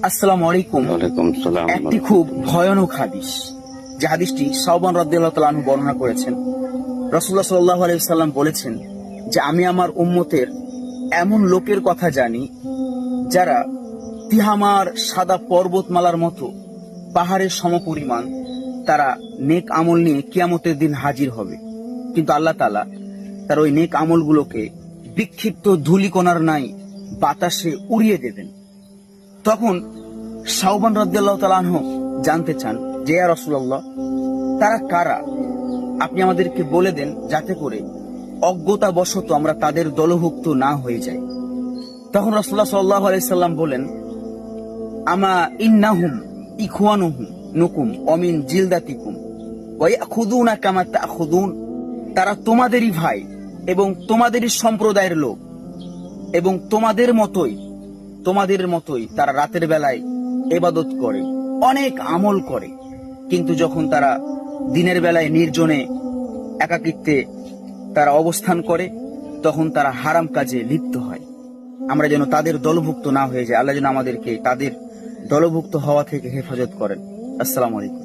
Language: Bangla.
আসসালামু আলাইকুম। ওয়ালাইকুম সালাম। একটি খুব ভয়ানক হাদিস, যে হাদিসটি সাওবান রাদিয়াল্লাহু তাআলা আনহু বর্ণনা করেছেন। রাসূলুল্লাহ সাল্লাল্লাহু আলাইহি ওয়াসাল্লাম বলেছেন যে আমি আমার উম্মতের এমন লোকের কথা জানি যারা তিহামার সাদা পর্বতমালার মতো পাহাড়ের সমপরিমাণ, তারা নেক আমল নিয়ে কিয়ামতের দিন হাজির হবে, কিন্তু আল্লাহ তাআলা তার ওই নেক আমলগুলোকে বিক্ষিপ্ত ধূলিকণার নাই বাতাসে উড়িয়ে দেবেন। তখন সাওবান রাদিয়াল্লাহু তাআলা আনহু জানতে চান যে ইয়া রাসূলুল্লাহ, তারা কারা? আপনি আমাদেরকে বলে দেন যাতে করে অজ্ঞতাবশত আমরা তাদের দলভুক্ত না হয়ে যাই। তখন রাসূলুল্লাহ সাল্লাল্লাহু আলাইহি সাল্লাম বলেন, আমা ইন্নাহুম ইখওয়ানুহুম নুকুম ওয়া মিন জিলদাতিকুম ওয়া ইয়াখুযুনা কামা তাখুযুন। তারা তোমাদেরই ভাই এবং তোমাদেরই সম্প্রদায়ের লোক, এবং তোমাদের মতোই তারা রাতের বেলায় ইবাদত করে, অনেক আমল করে, কিন্তু যখন তারা দিনের বেলায় নির্জনে একাকিত্বে তারা অবস্থান করে, তখন তারা হারাম কাজে লিপ্ত হয়। আমরা যেন তাদের দলভুক্ত না হয়ে যায়। আল্লাহ যেন আমাদেরকে তাদের দলভুক্ত হওয়া থেকে হেফাজত করেন। আসসালামু আলাইকুম।